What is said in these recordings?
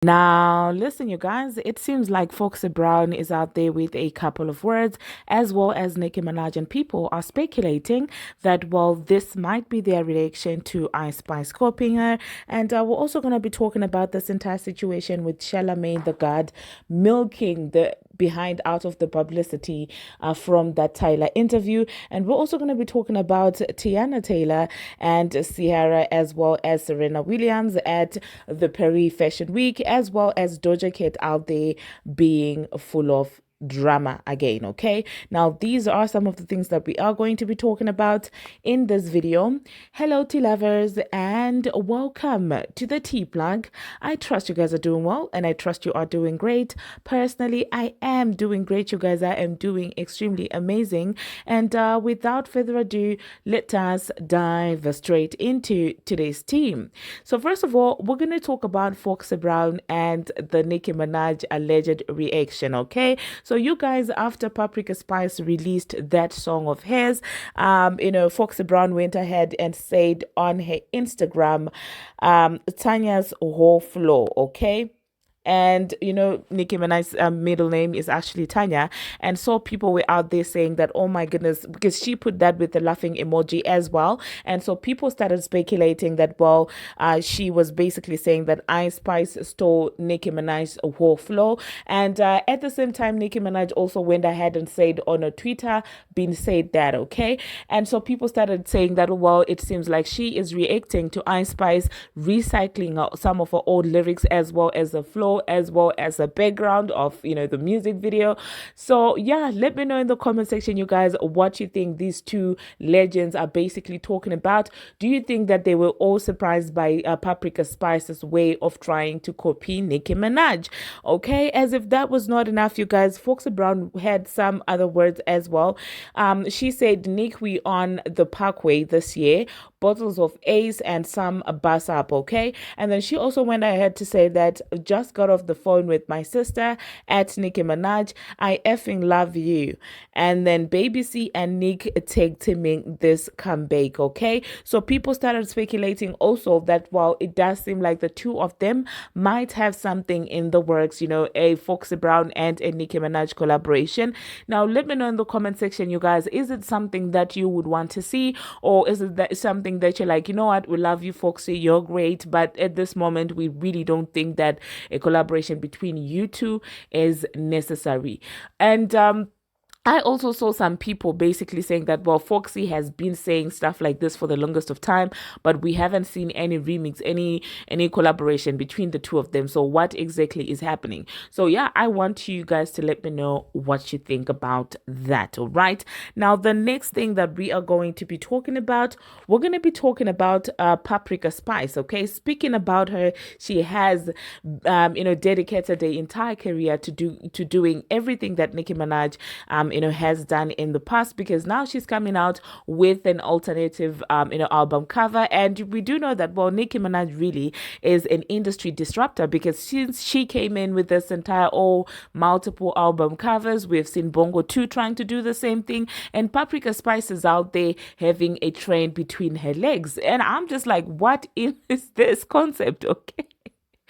Now, listen, you guys, it seems like Foxy Brown is out there with a couple of words, as well as Nicki Minaj, and people are speculating that, well, this might be their reaction to Ice Spice copying her. And we're also going to be talking about this entire situation with Charlamagne the God milking the behind out of the publicity from that Tyla interview. And we're also going to be talking about Teyana Taylor and Ciara as well as Serena Williams at the Paris Fashion Week, as well as Doja Cat out there being full of drama again. Okay, now these are some of the things that we are going to be talking about in this video. Hello tea lovers, and welcome to the tea plug. I trust you guys are doing well, and I trust you are doing great. Personally, I am doing great, you guys. I am doing extremely amazing, and without further ado, let us dive straight into today's team. So first of all, we're going to talk about Foxy Brown and the Nicki Minaj alleged reaction. Okay, so you guys, after Paprika Spice released that song of hers, Foxy Brown went ahead and said on her Instagram, Tanya's whole flow, okay? And Nicki Minaj's middle name is actually Tanya, and so people were out there saying that, oh my goodness, because she put that with the laughing emoji as well. And so people started speculating that, well, she was basically saying that Ice Spice stole Nicki Minaj's whole flow. And at the same time, Nicki Minaj also went ahead and said on a Twitter, been said that, okay? And so people started saying that, well, it seems like she is reacting to Ice Spice recycling some of her old lyrics, as well as the flow, as well as the background of the music video. So yeah, let me know in the comment section, you guys, what you think these two legends are basically talking about. Do you think that they were all surprised by Paprika Spice's way of trying to copy Nicki Minaj? Okay, as if that was not enough, you guys, Foxy Brown had some other words as well. She said, Nick, we on the parkway this year, bottles of Ace and some bus up, okay? And then she also went ahead to say that, just got off the phone with my sister at Nicki Minaj. I effing love you. And then Baby C and Nick take teaming this comeback, okay? So people started speculating also that, while it does seem like the two of them might have something in the works, a Foxy Brown and a Nicki Minaj collaboration. Now, let me know in the comment section, you guys, is it something that you would want to see, or is it that something that you're like, you know what, we love you, Foxy, you're great, but at this moment, we really don't think that a collaboration between you two is necessary. And I also saw some people basically saying that, well, Foxy has been saying stuff like this for the longest of time, but we haven't seen any remix, any collaboration between the two of them. So what exactly is happening? So yeah, I want you guys to let me know what you think about that. All right. Now, the next thing that we are going to be talking about, we're going to be talking about Paprika Spice. Okay. Speaking about her, she has, dedicated the entire career to doing everything that Nicki Minaj, has done in the past, because now she's coming out with an alternative, album cover. And we do know that, well, Nicki Minaj really is an industry disruptor, because since she came in with this entire multiple album covers, we've seen Bongo 2 trying to do the same thing, and Paprika Spice is out there having a train between her legs. And I'm just like, what is this concept? Okay.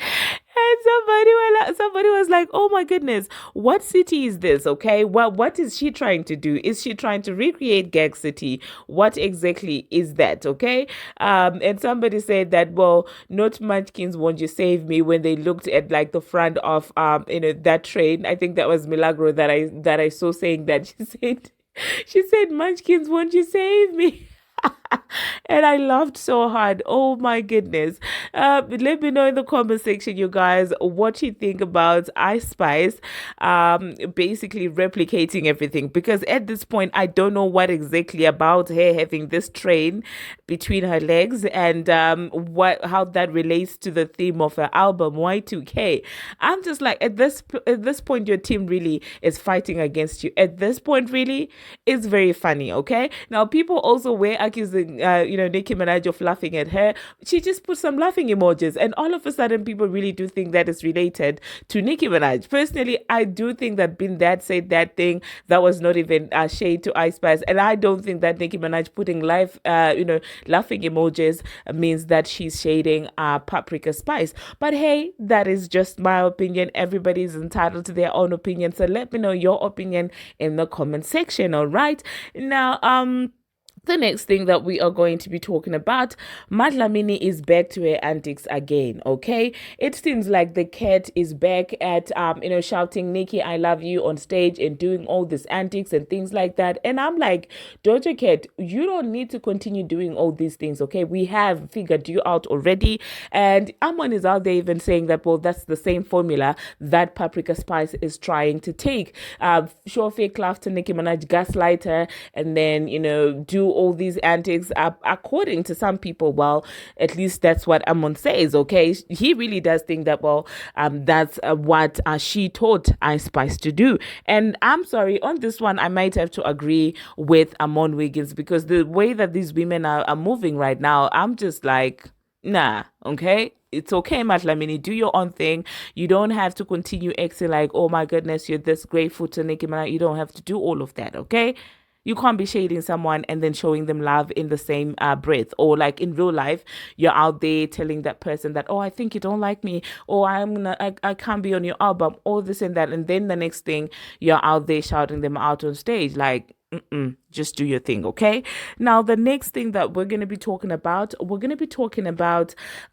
And somebody was like, "Oh my goodness, what city is this?" Okay, what is she trying to do? Is she trying to recreate Gag City? What exactly is that? Okay, and somebody said that, well, not Munchkins, won't you save me? When they looked at like the front of that train, I think that was Milagro that I saw saying that. She said, Munchkins, won't you save me? And I laughed so hard. Oh my goodness. Let me know in the comment section, you guys, what you think about Ice Spice basically replicating everything. Because at this point, I don't know what exactly about her having this train between her legs, and how that relates to the theme of her album Y2K. I'm just like, at this point, your team really is fighting against you. At this point, really, it's very funny. Okay. Now, people also were accusing accusing, Nicki Minaj of laughing at her. She just put some laughing emojis, and all of a sudden, people really do think that is related to Nicki Minaj. Personally, I do think that Bin That said that thing that was not even shade to Ice Spice, and I don't think that Nicki Minaj putting laughing emojis means that she's shading Paprika Spice. But hey, that is just my opinion. Everybody's entitled to their own opinion. So let me know your opinion in the comment section. All right. Now, the next thing that we are going to be talking about, Charlamagne is back to her antics again, okay? It seems like the cat is back at, shouting, Nicki, I love you on stage and doing all these antics and things like that. And I'm like, Doja Cat, you don't need to continue doing all these things, okay? We have figured you out already. And Amon is out there even saying that, well, that's the same formula that Paprika Spice is trying to take. Show fake laughter, Nicki Minaj, gaslight her, and then, do all these antics according to some people. Well, at least that's what Amon says, okay? He really does think that, well, that's what she taught Ice Spice to do. And I'm sorry, on this one, I might have to agree with Amon Wiggins, because the way that these women are moving right now, I'm just like, nah, okay? It's okay, Charlamagne, do your own thing. You don't have to continue acting like, oh my goodness, you're this grateful to Nicki Minaj. You don't have to do all of that, okay? You can't be shading someone and then showing them love in the same breath. Or like in real life, you're out there telling that person that, oh, I think you don't like me, or I can't be on your album, all this and that. And then the next thing, you're out there shouting them out on stage. Like, just do your thing, okay? Now, the next thing that we're going to be talking about,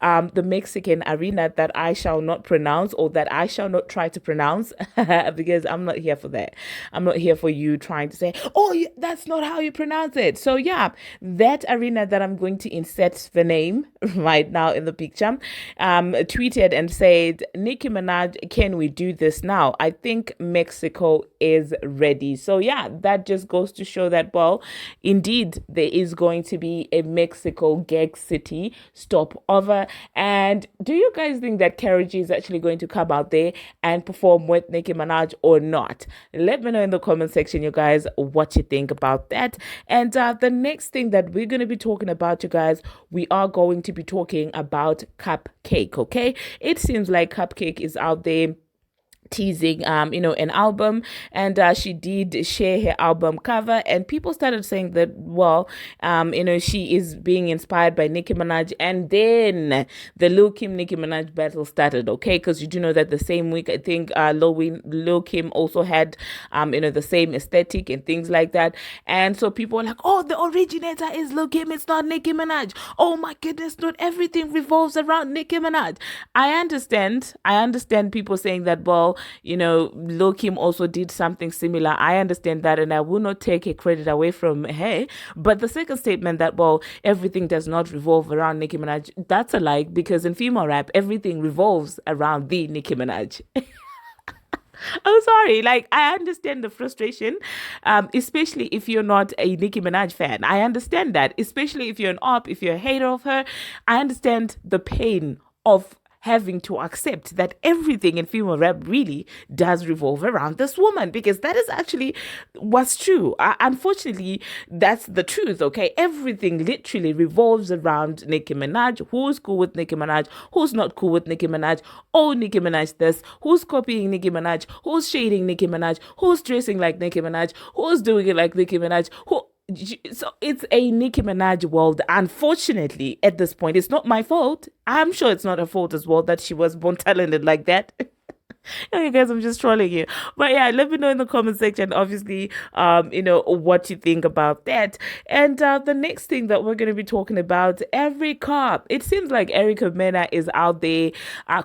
the Mexican arena that I shall not pronounce, or that I shall not try to pronounce, because I'm not here for that. I'm not here for you trying to say, oh, that's not how you pronounce it. So yeah, that arena that I'm going to insert the name right now in the picture, tweeted and said, Nicki Minaj, can we do this now? I think Mexico is ready. So yeah, that just goes to show that, well, indeed, there is going to be a Mexico Gag City stopover. And do you guys think that Karol G is actually going to come out there and perform with Nicki Minaj or not? Let me know in the comment section, you guys, what you think about that. And the next thing that we're going to be talking about, you guys, we are going to be talking about Cupcake, okay? It seems like Cupcake is out there teasing an album, and she did share her album cover, and people started saying that, well, she is being inspired by Nicki Minaj. And then the Lil Kim Nicki Minaj battle started, okay? Because you do know that the same week, I think Lil Kim also had the same aesthetic and things like that. And so people were like, oh, the originator is Lil Kim, it's not Nicki Minaj. Oh my goodness, not everything revolves around Nicki Minaj. I understand people saying that, well, Lil Kim also did something similar. I understand that, and I will not take a credit away from her. But the second statement that, well, everything does not revolve around Nicki Minaj, that's a lie, because in female rap, everything revolves around the Nicki Minaj. I'm sorry, like, I understand the frustration, especially if you're not a Nicki Minaj fan. I understand that, especially if you're if you're a hater of her. I understand the pain of having to accept that everything in female rap really does revolve around this woman, because that is actually what's true. Unfortunately, that's the truth, okay? Everything literally revolves around Nicki Minaj. Who's cool with Nicki Minaj? Who's not cool with Nicki Minaj? Oh, Nicki Minaj this. Who's copying Nicki Minaj? Who's shading Nicki Minaj? Who's dressing like Nicki Minaj? Who's doing it like Nicki Minaj? So it's a Nicki Minaj world. Unfortunately, at this point, it's not my fault. I'm sure it's not her fault as well that she was born talented like that. Okay, guys, I'm just trolling you. But yeah, let me know in the comment section, obviously, what you think about that. And the next thing that we're going to be talking about, Erica. It seems like Erica Mena is out there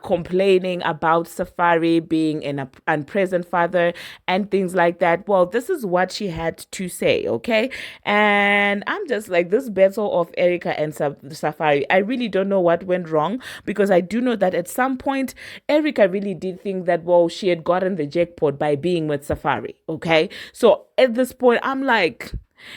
complaining about Safaree being an unpresent father and things like that. Well, this is what she had to say, okay? And I'm just like, this battle of Erica and Safaree, I really don't know what went wrong, because I do know that at some point, Erica really did think that, well, she had gotten the jackpot by being with Safaree, okay? So at this point, I'm like,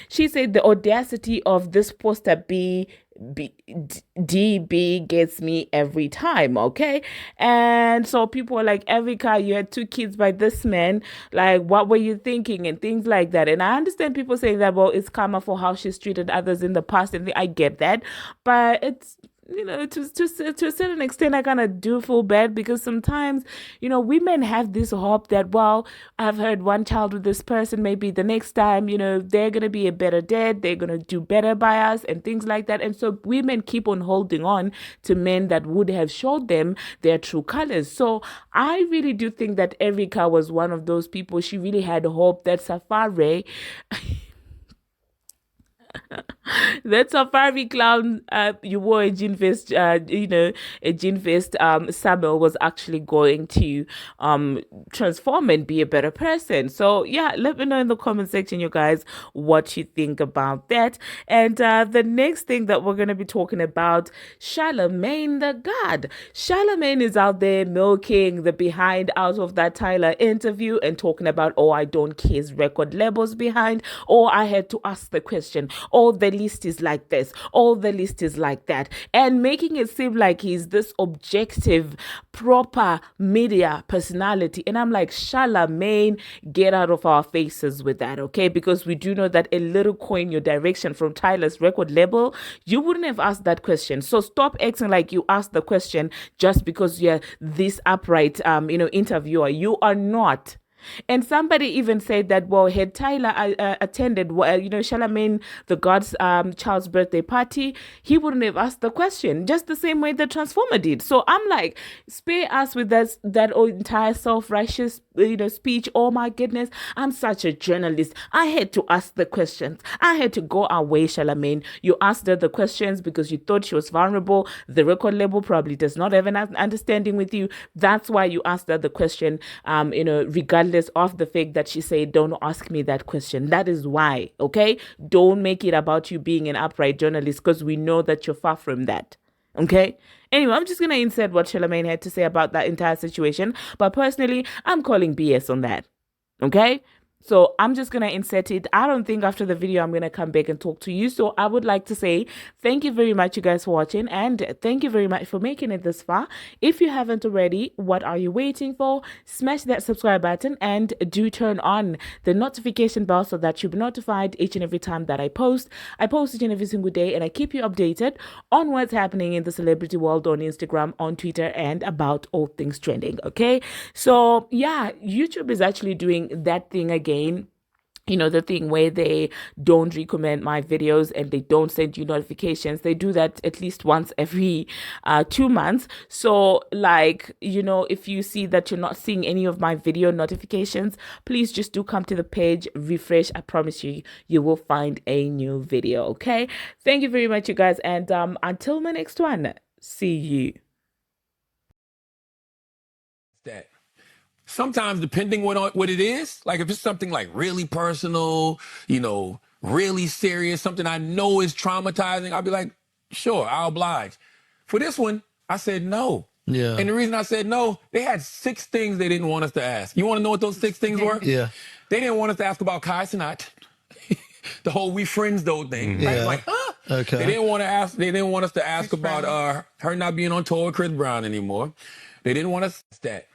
she said the audacity of this poster be DB gets me every time, okay? And so people are like, Erica, you had 2 kids by this man. Like, what were you thinking? And things like that. And I understand people saying that, well, it's karma for how she's treated others in the past. And I get that. But it's, to a certain extent, I kind of do feel bad because sometimes, women have this hope that, well, I've had one child with this person, maybe the next time, they're going to be a better dad, they're going to do better by us and things like that. And so women keep on holding on to men that would have showed them their true colors. So I really do think that Erica was one of those people. She really had hope that Safaree that Safaree clown you wore a Gin Fest, a Gin Fest Samuel was actually going to transform and be a better person. So yeah, let me know in the comment section, you guys, what you think about that. And the next thing that we're going to be talking about, Charlamagne the God. Charlamagne is out there milking the behind out of that Tyla interview and talking about, oh, I don't care his record labels behind, or I had to ask the question, oh, the list is like this, oh, the list is like that, and making it seem like he's this objective, proper media personality. And I'm like, Charlamagne, get out of our faces with that, okay? Because we do know that a little coin your direction from Tyla's record label, you wouldn't have asked that question. So stop acting like you asked the question just because you're this upright, interviewer. You are not. And somebody even said that, well, had Tyla attended, Charlamagne the God's child's birthday party, he wouldn't have asked the question, just the same way the Transformer did. So I'm like, spare us with that entire self-righteous, speech. Oh my goodness, I'm such a journalist. I had to ask the questions. I had to go away, Charlamagne. You asked her the questions because you thought she was vulnerable. The record label probably does not have an understanding with you. That's why you asked her the question, regardless of the fact that she said, don't ask me that question. That is why, okay? Don't make it about you being an upright journalist, because we know that you're far from that, okay? Anyway, I'm just going to insert what Charlamagne had to say about that entire situation. But personally, I'm calling BS on that, okay? So I'm just going to insert it. I don't think after the video I'm going to come back and talk to you. So I would like to say thank you very much, you guys, for watching. And thank you very much for making it this far. If you haven't already, what are you waiting for? Smash that subscribe button and do turn on the notification bell so that you'll be notified each and every time that I post. I post each and every single day, and I keep you updated on what's happening in the celebrity world on Instagram, on Twitter, and about all things trending. Okay. So yeah, YouTube is actually doing that thing again. The thing where they don't recommend my videos and they don't send you notifications. They do that at least once every 2 months. So like, if you see that you're not seeing any of my video notifications, please just do come to the page, refresh. I promise you, you will find a new video. Okay. Thank you very much, you guys. And until my next one, see you. That. Sometimes, depending what it is, like if it's something like really personal, really serious, something I know is traumatizing, I'll be like, sure, I'll oblige. For this one, I said no. Yeah. And the reason I said no, they had 6 things they didn't want us to ask. You want to know what those 6 things were? Yeah. They didn't want us to ask about Kai Cenat. The whole "we friends" though thing. Yeah. Right? Like, huh? Okay. They didn't want us to ask about her not being on tour with Chris Brown anymore. They didn't want us to ask that.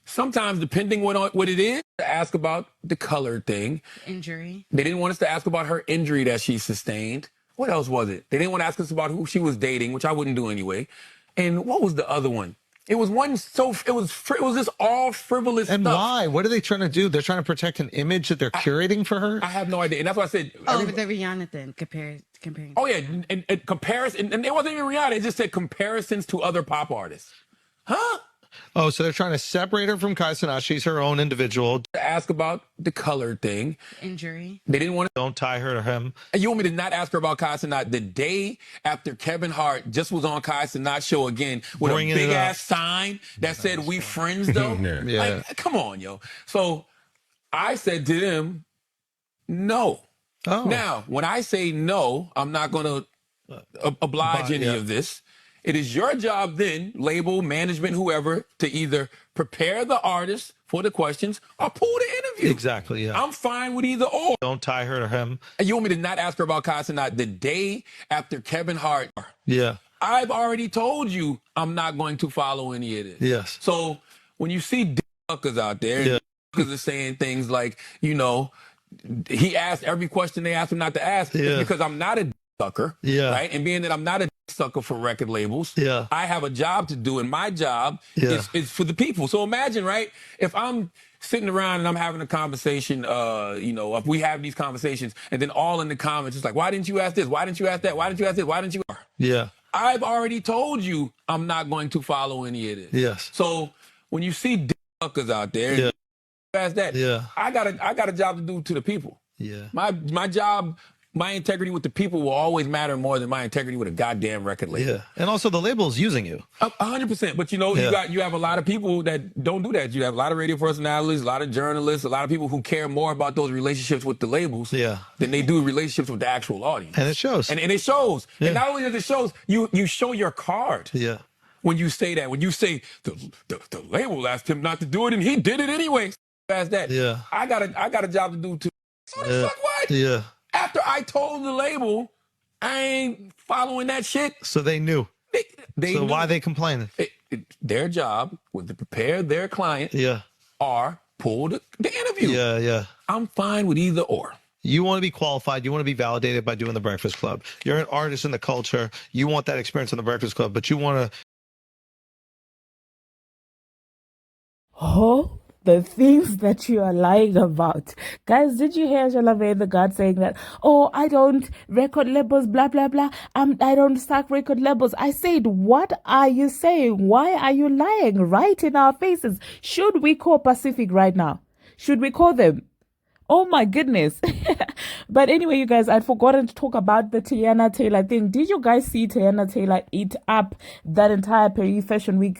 Sometimes, depending what it is, to ask about the color thing. Injury. They didn't want us to ask about her injury that she sustained. What else was it? They didn't want to ask us about who she was dating, which I wouldn't do anyway. And what was the other one? It was one it was just all frivolous and stuff. Why? What are they trying to do? They're trying to protect an image that they're curating for her? I have no idea. And that's why I said... Oh, the Rihanna thing, comparing. Oh, yeah, and comparison. And it wasn't even Rihanna. It just said comparisons to other pop artists. Huh? Oh, so they're trying to separate her from Kai Cenat. She's her own individual. To ask about the color thing. Injury. They didn't want to... Don't tie her to him. And you want me to not ask her about Kai Cenat the day after Kevin Hart just was on Kai Cenat's show again with a big-ass sign that said, "We friends," though? Yeah. Like, come on, yo. So I said to them, no. Oh. Now, when I say no, I'm not going to oblige any of this. It is your job then, label, management, whoever, to either prepare the artist for the questions or pull the interview. interview. Exactly, yeah. I'm fine with either or. Don't tie her to him. And you want me to not ask her about Kai Cenat the day after Kevin Hart? Yeah. I've already told you I'm not going to follow any of this. Yes. So when you see suckers out there, Yeah. suckers are saying things like, you know, he asked every question they asked him not to ask. Yeah. It's because I'm not a sucker. Yeah. Right? And being that I'm not a sucker for record labels, Yeah. I have a job to do, and my job Yeah. is for the people. So imagine, right, if I'm sitting around and I'm having a conversation, you know, if we have these conversations, and then all in the comments, it's like, why didn't you ask this? Why didn't you ask that? Why didn't you ask this? Why didn't you? Yeah. I've already told you I'm not going to follow any of this. Yes. So when you see suckers out there, Yeah. past that, Yeah. I got a job to do to the people. Yeah. My job, my integrity with the people will always matter more than my integrity with a goddamn record label. Yeah. And also the label's using you. 100%. But you know, Yeah. you have a lot of people that don't do that. You have a lot of radio personalities, a lot of journalists, a lot of people who care more about those relationships with the labels Yeah. than they do relationships with the actual audience. And it shows. And it shows. Yeah. And not only does it show, you show your card. Yeah. When you say that, when you say the label asked him not to do it and he did it anyway. Past that, Yeah. I got a job to do too. So the Yeah. fuck what? Yeah. After I told the label, I ain't following that shit. So they knew. They So knew. why are they complaining? Their job was to prepare their client Yeah. or pull the interview. Yeah. Yeah. I'm fine with either or. You want to be qualified. You want to be validated by doing the Breakfast Club. You're an artist in the culture. You want that experience in the Breakfast Club, but you want to. Oh, the things that you are lying about. Guys, did you hear Charlamagne the God saying that, oh, I don't record labels, blah, blah, blah. I don't stack record labels. I said, what are you saying? Why are you lying right in our faces? Should we call Pacific right now? Should we call them? Oh my goodness. But anyway, you guys, I'd forgotten to talk about the Teyana Taylor thing. Did you guys see Teyana Taylor eat up that entire Paris Fashion Week,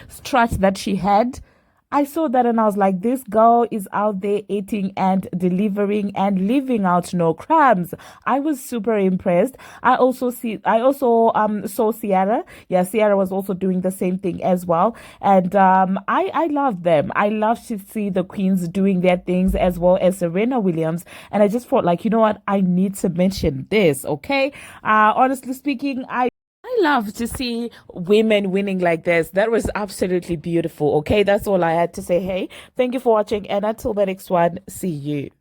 strut that she had? I saw that and I was like, this girl is out there eating and delivering and leaving out no crumbs. I was super impressed. I also saw Ciara. Yeah, Ciara was also doing the same thing as well. And I love them. I love to see the queens doing their things as well as Serena Williams. And I just felt like, you know what? I need to mention this, okay? Honestly speaking, I love to see women winning like this. That was absolutely beautiful. Okay, that's all I had to say. Hey, thank you for watching, and until the next one, see you.